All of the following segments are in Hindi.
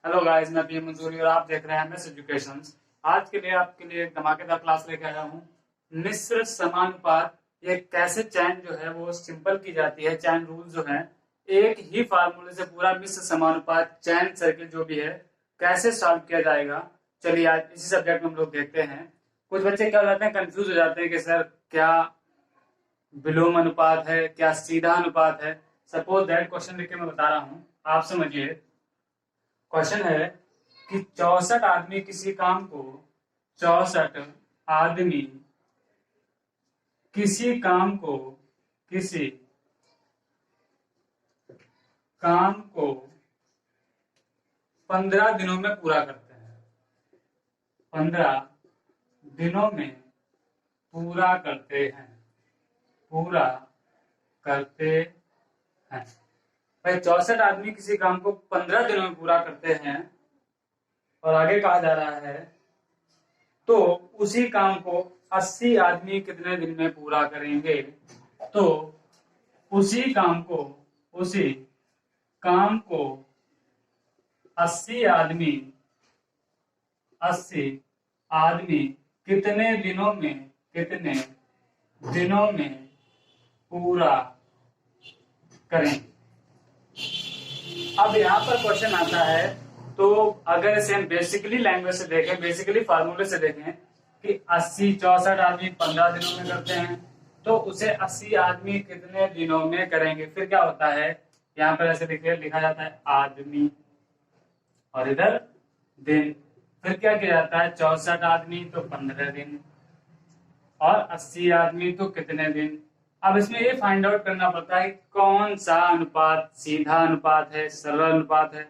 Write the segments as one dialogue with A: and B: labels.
A: हेलो गाइस, मैं पीएम मंजूरी और आप देख रहे हैं एमएस एजुकेशन। आज के लिए आपके लिए एक धमाकेदार क्लास लेकर आया हूँ। मिश्र समानुपात, ये कैसे चैन जो है वो सिंपल की जाती है। चैन रूल जो है, एक ही फार्मूले से पूरा मिश्र समानुपात चैन सर्किल जो भी है कैसे सॉल्व किया जाएगा। चलिए आज इसी सब्जेक्ट में हम लोग देखते हैं। कुछ बच्चे क्या हो जाते हैं, कंफ्यूज हो जाते हैं कि सर क्या विलोम अनुपात है, क्या सीधा अनुपात है। सपोज दैट क्वेश्चन लिख के मैं बता रहा हूँ, आप समझिए। क्वेश्चन है कि 64 आदमी किसी काम को 64 आदमी किसी काम को किसी काम को 15 दिनों में पूरा करते हैं। 15 दिनों में पूरा करते हैं। पूरा करते हैं। भाई 64 आदमी किसी काम को 15 दिनों में पूरा करते हैं और आगे कहा जा रहा है तो उसी काम को 80 आदमी कितने दिन में पूरा करेंगे। तो उसी काम को 80 आदमी 80 आदमी कितने दिनों में पूरा करेंगे। अब यहाँ पर क्वेश्चन आता है, तो अगर इसे हम बेसिकली लैंग्वेज से देखें, बेसिकली फार्मूले से देखें कि 80 64 आदमी 15 दिनों में करते हैं, तो उसे 80 आदमी कितने दिनों में करेंगे। फिर क्या होता है, यहाँ पर ऐसे लिखा जाता है आदमी और इधर दिन। फिर क्या किया जाता है, 64 आदमी तो 15 दिन और 80 आदमी तो कितने दिन। अब इसमें ये फाइंड आउट करना पड़ता है कौन सा अनुपात सीधा अनुपात है, सरल अनुपात है,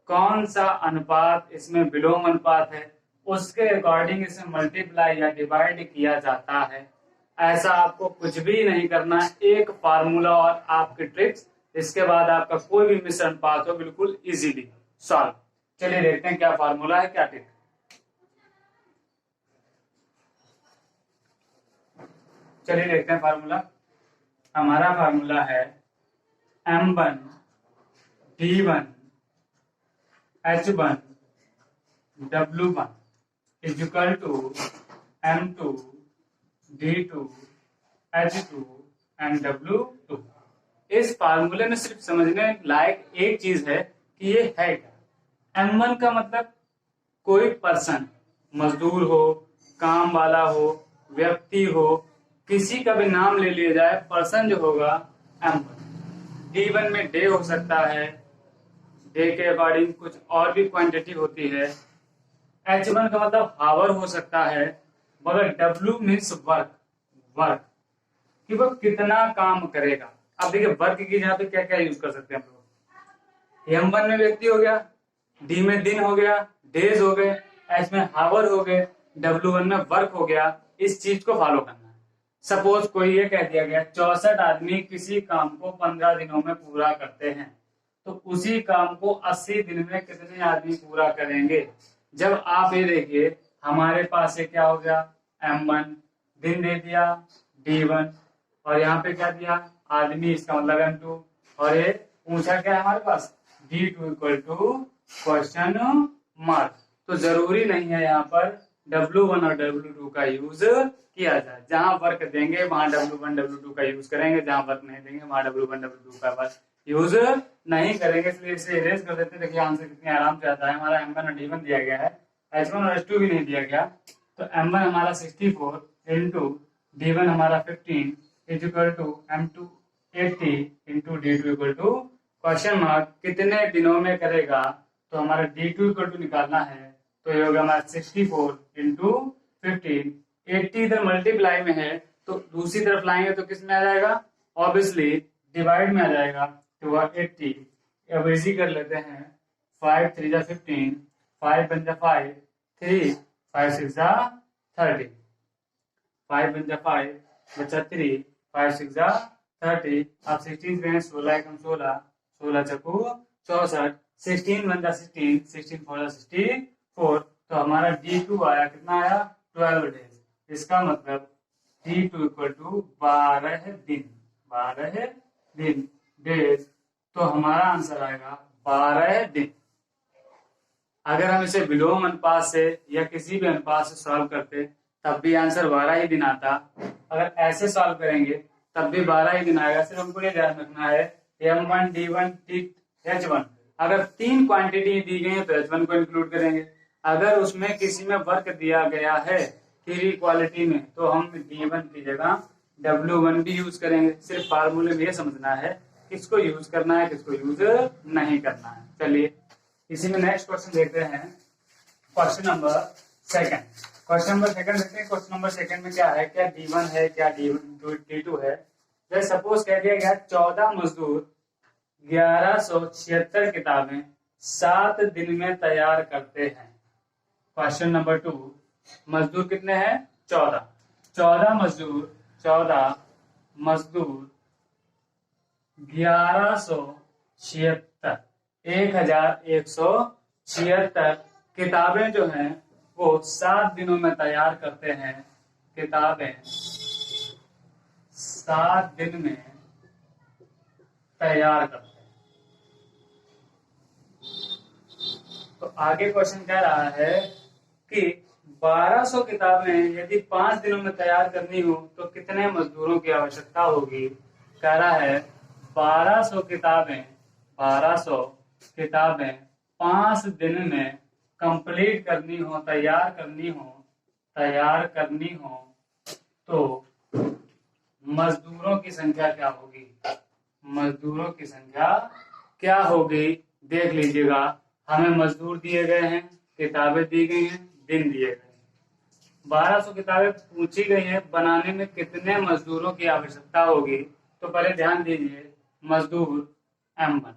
A: कौन सा अनुपात इसमें विलोम अनुपात है। उसके अकॉर्डिंग इसे मल्टीप्लाई या डिवाइड किया जाता है। ऐसा आपको कुछ भी नहीं करना, एक फार्मूला और आपकी ट्रिक्स, इसके बाद आपका कोई भी मिश्र अनुपात हो बिल्कुल इजीली सॉल्व। चलिए देखते हैं क्या फार्मूला है, क्या ट्रिक। चलिए देखते हैं फार्मूला। हमारा फार्मूला है M1 D1 H1 W1 is equal to M2 D2 H2 and W2। इस फार्मूले में सिर्फ समझने लायक एक चीज है कि ये है क्या। M1 का मतलब कोई पर्सन, मजदूर हो, काम वाला हो, व्यक्ति हो, किसी का भी नाम ले लिया जाए, पर्सन जो होगा M1। D1 में डे हो सकता है, डे के अकॉर्डिंग कुछ और भी क्वांटिटी होती है। H1 का मतलब हावर हो सकता है, मगर W मीन्स वर्क, वर्क कि वो कितना काम करेगा। अब देखिए वर्क की यहाँ पे क्या क्या यूज कर सकते हैं हम लोग। M1 में व्यक्ति हो गया, D में दिन हो गया, डेज हो गए, H में हावर हो गए, W1 में वर्क हो गया। इस चीज को फॉलो करना है। सपोज कोई ये कह दिया गया 64 आदमी किसी काम को 15 दिनों में पूरा करते हैं, तो उसी काम को 80 दिन में कितने आदमी पूरा करेंगे। जब आप ये देखिए हमारे पास ये क्या हो गया, M1 दिन दे दिया, D1 और यहाँ पे क्या दिया आदमी, इसका मतलब M2, और ये पूछा क्या है हमारे पास D2 equal to question mark. तो जरूरी नहीं है यहाँ पर W1 और W2 का यूज किया जाए। जहां वर्क देंगे वहां W1 W2 का यूज करेंगे, जहां वर्क नहीं देंगे वहां W1 W2 का बस यूज नहीं करेंगे। इसलिए इसे इरेज कर देते हैं। देखिए आंसर कितने आराम से आता है। हमारा M1 और D1 दिया गया है, H1 और H2 भी नहीं दिया गया। तो M1 हमारा 64 इंटू D1 हमारा 15 is equal to M2 80 into D2 equal to question mark कितने दिनों में करेगा। तो हमारा D2 इक्वल टू निकालना है, तो ये होगा हमारा 64 इंटू 15। 80 इधर मल्टीप्लाई में है तो दूसरी तरफ लाएंगे तो किस में आ जाएगा, ऑब्वियसली डिवाइड में आ जाएगा। तो वह 80 अब इजी कर लेते हैं। 5 3 जा 15, 5 बन जा 5, 3 5 6 जा 30, 5 बन जा 5 बचा 3, 5 6 जा 30। अब 16 में 16 एकम 16, 16 चकू 64, 16 बन जा 16, 16 4 जा 64। तो हमारा D2 आया, कितना आया 12 डेज। इसका मतलब D2 इक्वल टू 12 दिन, 12 दिन डेज। तो हमारा आंसर आएगा 12 दिन। अगर हम इसे विलोम अनुपात से या किसी भी अनुपात से सॉल्व करते तब भी आंसर 12 ही दिन आता। अगर ऐसे सॉल्व करेंगे तब भी 12 ही दिन आएगा। सिर्फ हमको ये ध्यान रखना है M1 D1 H1, अगर 3 क्वांटिटी दी गई है तो H1 को इंक्लूड करेंगे। अगर उसमें किसी में वर्क दिया गया है 3 क्वालिटी में तो हम D1 की जगह W1 भी यूज करेंगे। सिर्फ फार्मूले में ये समझना है किसको यूज करना है किसको यूज नहीं करना है। चलिए इसी में नेक्स्ट क्वेश्चन देखते हैं। क्वेश्चन नंबर सेकंड देखते हैं। क्वेश्चन नंबर सेकंड में क्या है, क्या D1 है क्या D2 है। जैसे सपोज कह दिया गया 14 मजदूर 1176 किताबें 7 दिन में तैयार करते हैं। क्वेश्चन नंबर 2, मजदूर कितने हैं 14 मजदूर 1176 किताबें जो हैं वो 7 दिनों में तैयार करते हैं। किताबें 7 दिन में तैयार करते हैं। तो आगे क्वेश्चन कह रहा है कि 1200 किताबें यदि 5 दिनों में तैयार करनी हो तो कितने मजदूरों की आवश्यकता होगी। कह रहा है 1200 किताबें 5 दिन में कंप्लीट करनी हो, तैयार करनी हो तो मजदूरों की संख्या क्या होगी। मजदूरों की संख्या क्या होगी देख लीजिएगा। हमें मजदूर दिए गए हैं, किताबें दी गई हैं, दिन दिए गए हैं। 1200 किताबें पूछी गई हैं, बनाने में कितने मजदूरों की आवश्यकता होगी। तो पहले ध्यान दीजिए मजदूर M1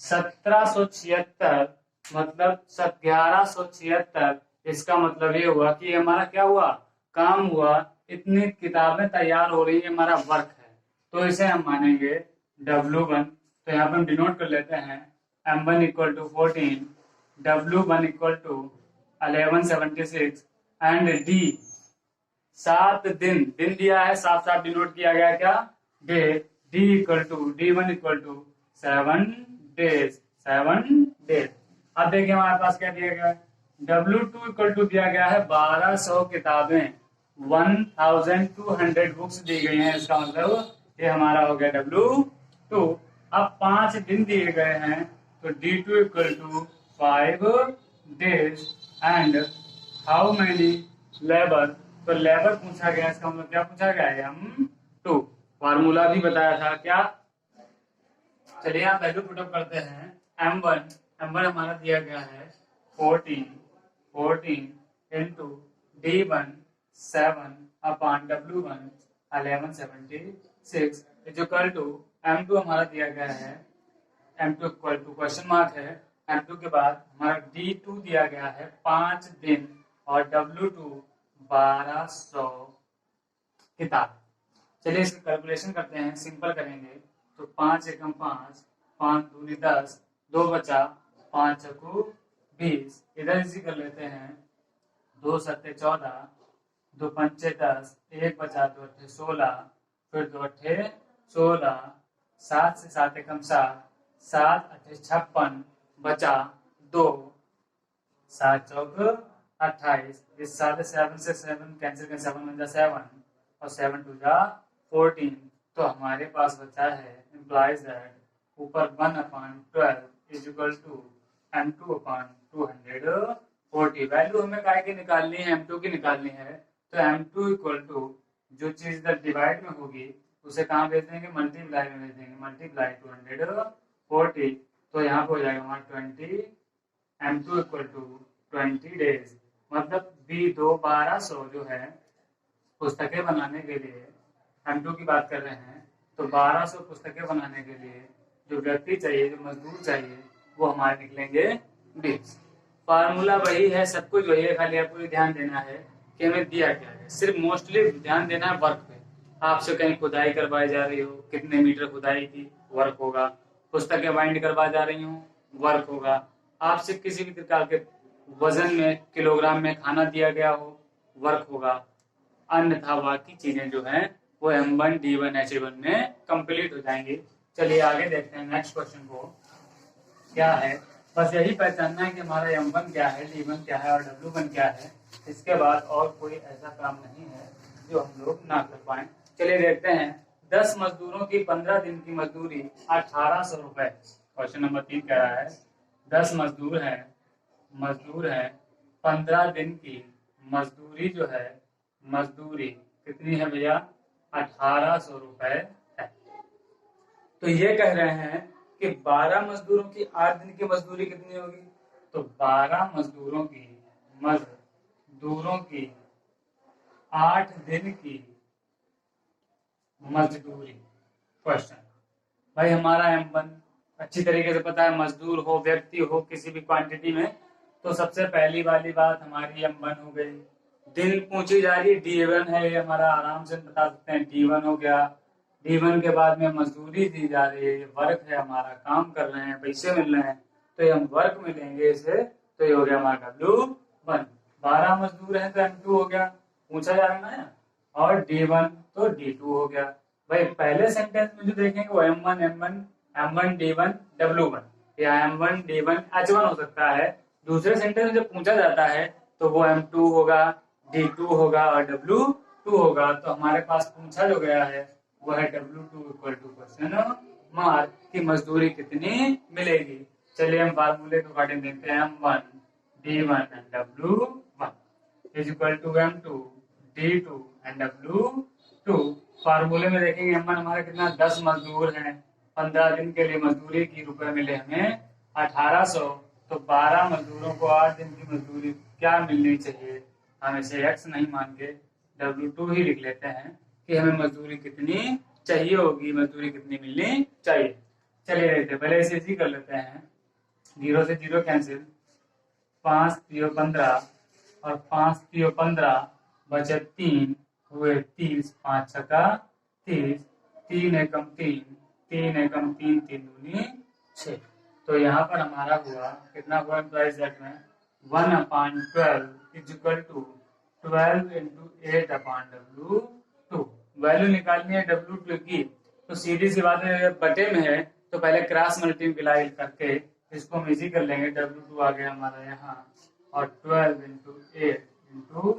A: 1776 मतलब 1176। इसका मतलब ये हुआ कि हमारा क्या हुआ, काम हुआ, इतनी किताबें तैयार हो रही है, हमारा वर्क है। तो इसे हम मानेंगे W1। तो यहाँ पर हम डिनोट कर लेते हैं M1 equal to 14, W1 equal to 1176 and D 7 दिन दिया है, साफ साफ डिनोट किया गया क्या day. D1 equal to 7 days. अब देखिए हमारे पास क्या दिया गया है, W2 इक्वल टू दिया गया है 1200 किताबें 1200 बुक्स दी गई हैं। इसका मतलब ये हमारा हो गया W2। अब 5 दिन दिए गए हैं तो D2 equal to 5 days and how many labour. तो लेबर पूछा गया, इसका मतलब क्या पूछा गया M2। फार्मूला भी बताया था क्या। चलिए आप वैल्यू पुटअप करते हैं। M1 हमारा दिया गया है 14 into D1 7 upon W1 1176 equal to M2 हमारा दिया गया है। M2 equal to question mark है। M2 के बाद हमारा D2 दिया गया है 5 दिन और W2 1200 किताब। चलिए इसकी कैलकुलेशन करते हैं, सिंपल करेंगे तो 5 एकम 5, 5 दूनी 10, 2 बचा, 5 चक्कू 20। इधर इसी कर लेते हैं, 2 सत्ते 14, 2 पंचे 10, 1 बचा, 2 अट्ठे 16, फिर 2 अट्ठे 16, 7 से 7 एकम 7, 7 अट्ठे 56 बचा 2, 7 चौक 28। इस 7 से 7 कैंसिल 7 बन जा 7 और 7 टू जा 14। तो हमारे पास बचा है implies that ऊपर 1/12 is equal to M2 upon 240। Value हमें काय की निकालनी है, M2 की निकालनी है। तो M2 इक्वल टू जो चीज इधर डिवाइड में होगी उसे कहाँ भेज देंगे, मल्टीप्लाई में भेज देंगे। मल्टीप्लाई 240 तो यहाँ पे हो जाएगा हमारा 20। M2 इक्वल टू 20 डेज मतलब B1200 जो है पुस्तकें बनाने के लिए M2 की बात कर रहे हैं। तो 1200 पुस्तकें बनाने के लिए जो व्यक्ति चाहिए, जो मजदूर चाहिए, वो हमारे निकलेंगे 20। फार्मूला वही है, सब कुछ वही है, खाली आपको ध्यान देना है कि हमें दिया क्या है। सिर्फ मोस्टली ध्यान देना है वर्क पे। आपसे कहीं खुदाई करवाई जा रही हो, कितने मीटर खुदाई की, वर्क होगा। पुस्तकें बाइंड करवा जा रही हूँ, वर्क होगा। आपसे किसी भी प्रकार के वजन में, किलोग्राम में खाना दिया गया हो, वर्क होगा। अन्यथा बाकी चीजें जो हैं वो M1 D1 H1 में कंप्लीट हो जाएंगी। चलिए आगे देखते हैं नेक्स्ट क्वेश्चन को क्या है। बस यही पहचानना है कि हमारा M1 क्या है, D1 क्या है और W1 क्या है। इसके बाद और कोई ऐसा काम नहीं है जो हम लोग ना कर पाए। चलिए देखते हैं। 10 मजदूरों की 15 दिन की मजदूरी 1800 रुपए। क्वेश्चन नंबर 3 कह रहा है 10 मजदूर है 15 दिन की मजदूरी जो है, मजदूरी कितनी है भैया? 1800 रुपए है। तो ये कह रहे हैं कि 12 मजदूरों की 8 दिन की मजदूरी कितनी होगी? तो 12 मजदूरों की 8 दिन की मजदूरी। क्वेश्चन भाई हमारा M1 अच्छी तरीके से पता है, मजदूर हो, व्यक्ति हो, किसी भी क्वांटिटी में, तो सबसे पहली वाली बात हमारी M1 हो गई। दिन पूछी जा रही है D1 है, ये हमारा आराम से बता सकते हैं D1 हो गया। D1 के बाद में मजदूरी दी जा रही है, ये वर्क है हमारा, काम कर रहे हैं, पैसे मिल रहे हैं, तो ये हम वर्क मिलेंगे इसे, तो ये हो गया हमारा W1। 12 मजदूर हैं तो M2 हो गया, पूछा जा रहा है ना, और D1 तो D2 हो गया। भाई पहले सेंटेंस में जो देखेंगे वो M1 D1 W1 या M1 D1 H1 हो सकता है। दूसरे सेंटेंस में जब पूछा जाता है तो वो M2 होगा, D2 होगा और W2 होगा। तो हमारे पास पूछा जो गया है वो है W2 equal to question mark की मजदूरी कितनी मिलेगी। चलिए हम फार्मूले के अकॉर्डिंग देखते हैं। M1 D1 and W1 is equal to M2 D2 and W2। फार्मूले में देखेंगे M1 हमारा कितना, 10 मजदूर हैं, 15 दिन के लिए मजदूरी की रुपए मिले हमें 1800। तो 12 मजदूरों को 8 दिन की मजदूरी क्या मिलनी चाहिए? हम इसे x नहीं मान के W2 ही लिख लेते हैं कि हमें मजदूरी कितनी चाहिए होगी, मजदूरी कितनी मिलनी चाहिए। चलिए देखते, पहले इसे इजी कर लेते हैं। 0 से 0 कैंसिल, 5 3 15 और 5 3 15 बचे 3 हुए 30, 5 छक्का 30, 3 एकम 3, 3 एकम 3, 3 दूनी 6। तो यहाँ पर हमारा हुआ कितना हुआ एम्प्लॉइज एक्ट में 1/12 is equal to 12 into 8/W2। Value निकालनी है W2 की, तो सीधी सी बात है, बटे में है तो पहले क्रॉस मल्टीप्लाई करके इसको हम इजी कर लेंगे। W2 आ गया हमारा यहाँ, और 12 इंटू 8 इंटू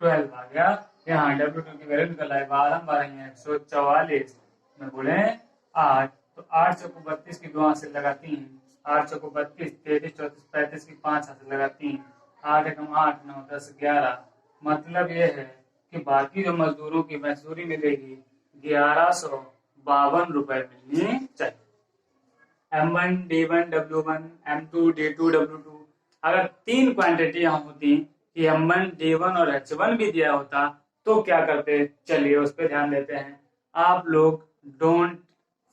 A: 12 आ गया यहाँ। W2 की वैल्यू निकल आए 144 में बोले 8, तो 8 चौको 32 की 2 हाथ से लगा 3, 8 चौको 32, 33 34 35 की 5 हाथ से लगा 3, 8 एकम 8 9 10 11। मतलब ये है कि बाकी जो मजदूरों की मजदूरी मिलेगी 1152 रुपए मिलनी चाहिए। M1 D1 W1 M2 D2 W2। अगर 3 क्वांटिटी यहाँ होती कि M1 D1 और H1 भी दिया होता तो क्या करते? चलिए उस पर ध्यान देते हैं। आप लोग don't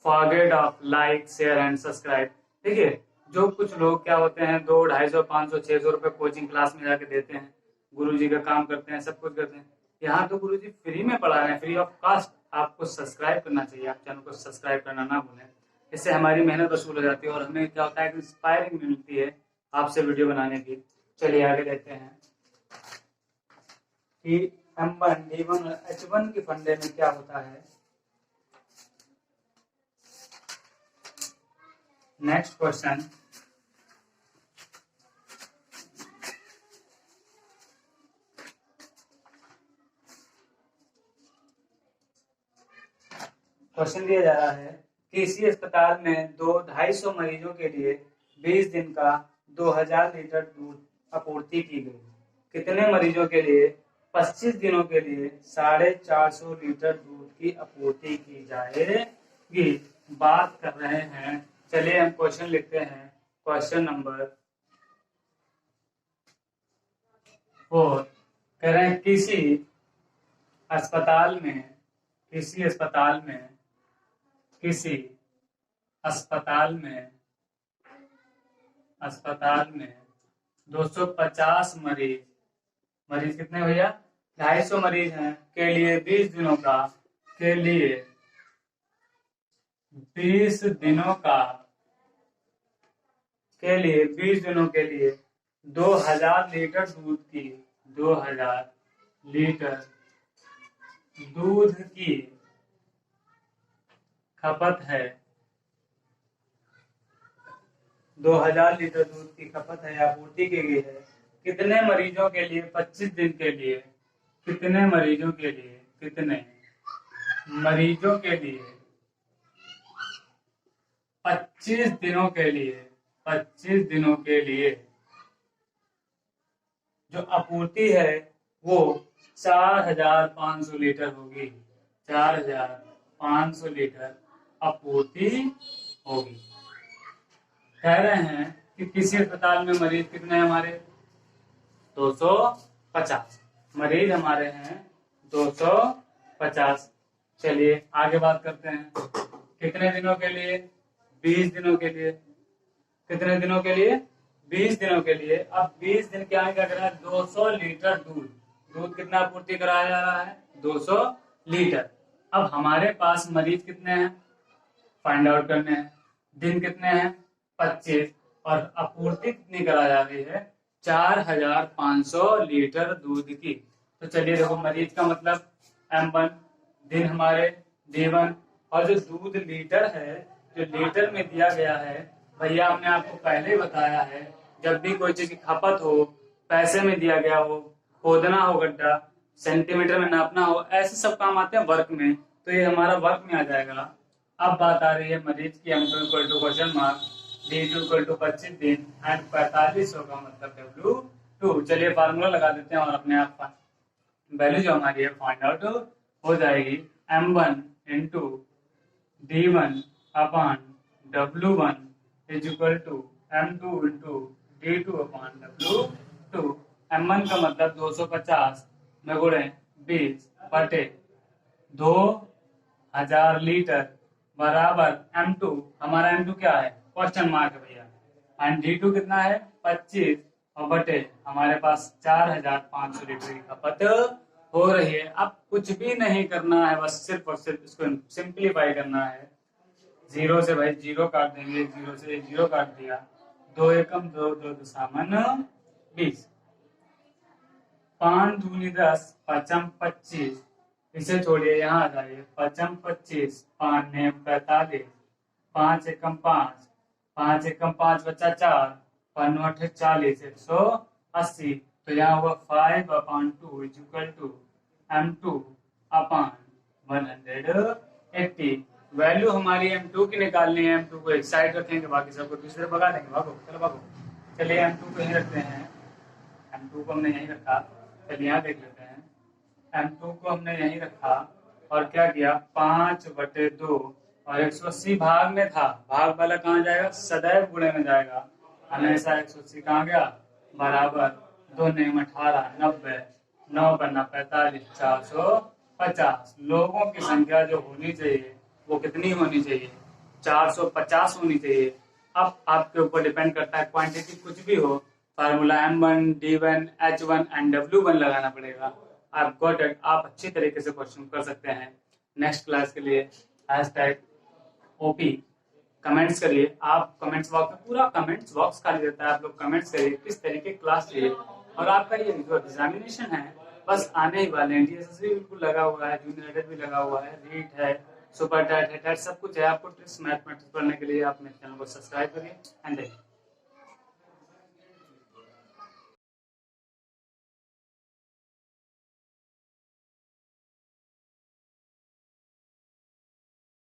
A: forget of like share and subscribe. ठीक है, जो कुछ लोग क्या होते हैं 200 250 500 600 रुपए कोचिंग क्लास में जाके देते हैं, गुरुजी का काम करते हैं, सब कुछ करते हैं। यहाँ तो गुरुजी फ्री में पढ़ा रहे हैं, फ्री ऑफ कॉस्ट। आपको सब्सक्राइब करना चाहिए, आप चैनल को सब्सक्राइब करना ना भूलें, इससे हमारी मेहनत वसूल हो जाती है और हमें क्या होता है कि इंस्पायरिंग मिलती है आपसे वीडियो बनाने की। चलिए आगे देखते हैं कि M1 D1 और H1 के फंडे में क्या होता है। नेक्स्ट क्वेश्चन, क्वेश्चन दिया जा रहा है कि इसी अस्पताल में 250 मरीजों के लिए 20 दिन का 2000 लीटर दूध आपूर्ति की गई। कितने मरीजों के लिए 25 दिनों के लिए 450 लीटर दूध की आपूर्ति की जाएगी? बात कर रहे हैं। चलिए हम क्वेश्चन लिखते हैं। क्वेश्चन नंबर 4 कह रहे हैं किसी अस्पताल में 250 मरीज कितने भैया? 250 मरीज हैं के लिए 20 दिनों का 20 दिनों के लिए 2000 लीटर दूध की खपत है। 2000 लीटर दूध की खपत है, आपूर्ति की गई है। कितने मरीजों के लिए 25 दिन के लिए, कितने मरीजों के लिए, कितने मरीजों के लिए 25 दिनों के लिए, 25 दिनों के लिए जो आपूर्ति है वो 4500 लीटर होगी। 4500 लीटर आपूर्ति होगी। कह रहे हैं कि किसी अस्पताल में मरीज कितने हैं हमारे, 250 मरीज हमारे हैं, 250। चलिए आगे बात करते हैं। कितने दिनों के लिए, 20 दिनों के लिए। कितने दिनों के लिए, 20 दिनों के लिए। अब 20 दिन क्या कर रहा है, 200 लीटर दूध, दूध कितना आपूर्ति कराया जा रहा है, 200 लीटर। अब हमारे पास मरीज कितने हैं, फाइंड आउट करने हैं। दिन कितने हैं, 25, और आपूर्ति कितनी करा जा रही है, 4500 लीटर दूध की। तो चलिए देखो, मरीज का मतलब M1, दिन हमारे D1, और जो दूध लीटर है, जो लीटर में दिया गया है, भैया हमने आपको पहले ही बताया है, जब भी कोई चीज की खपत हो, पैसे में दिया गया हो, खोदना हो गड्ढा, सेंटीमीटर में नापना हो, ऐसे सब काम आते हैं वर्क में, तो ये हमारा वर्क में आ जाएगा। अब बात आ रही है मरीज की, M2 equal to question mark, D2 equal to 25 दिन एंड 4500 का मतलब W2। चलिए फार्मूला लगा देते हैं और अपने आप वैल्यू जो हमारी है फाइंड आउट हो जाएगी। M1 into D1 upon W1 is equal to M2 into D2 upon W2। M1 का मतलब 250 में गुणे 20 बटे 2000 लीटर बराबर M2, हमारा M2 क्या है, क्वेश्चन मार्क है भैया, एंड D2 कितना है, 25, और बटे हमारे पास 4500 लीटर की खपत हो रही है। अब कुछ भी नहीं करना है, बस सिर्फ और सिर्फ इसको सिंप्लीफाई करना है। 0 से भाई 0 काट देंगे, 0 से 0 काट दिया, 2 एकम 2, 2 दुसामन 20, 5 दूनी 10, 5 25, इसे छोड़िए यहाँ आ जाइए, 5 25, 5 ने 45, 5 एकम 5, 5 एकम 5 बच्चा 4, 5 8 40, 180। तो यहाँ हुआ 5/2 is equal to M2 upon 180। Value हमारी M2 की निकालनी है। M2 को एक साइड रखेंगे, बाकी सबको दूसरे भगा देंगे। भागो चलो भागो। चलिए M2 को यहीं रखते हैं, M2 को हमने यहीं रखा। चलिए यहाँ देख लेते हैं, M2 को हमने यहीं रखा और क्या किया, 5/2, और 180 भाग में था, भाग वाला कहाँ जाएगा, सदैव गुणे में जाएगा, हमेशा 180 कहाँ गया, बराबर 2 9 18 90, 9 बना 45, 450। लोगों की संख्या जो होनी चाहिए वो कितनी होनी चाहिए, 450 होनी चाहिए। अब आपके ऊपर डिपेंड करता है, क्वांटिटी कुछ भी हो, formula M1 D1 H1 and W1 लगाना पड़ेगा। आप गॉट इट, आप अच्छी तरीके से क्वेश्चन कर सकते हैं। नेक्स्ट क्लास के लिए #OP कमेंट्स करिए। आप कमेंट्स बॉक्स में, पूरा कमेंट्स बॉक्स खाली रहता है, आप लोग कमेंट्स करिए किस तरीके की क्लास चाहिए। और आपका ये जो एग्जामिनेशन है बस आने ही वाले हैं, DSS भी बिल्कुल लगा हुआ है, जूनियर एडेड भी लगा हुआ है, रीट है, सुपर टैट है, सब कुछ है। आपको ट्रिक्स मैथमेटिक्स पढ़ने के लिए आप मेरे चैनल को सब्सक्राइब करिए एंड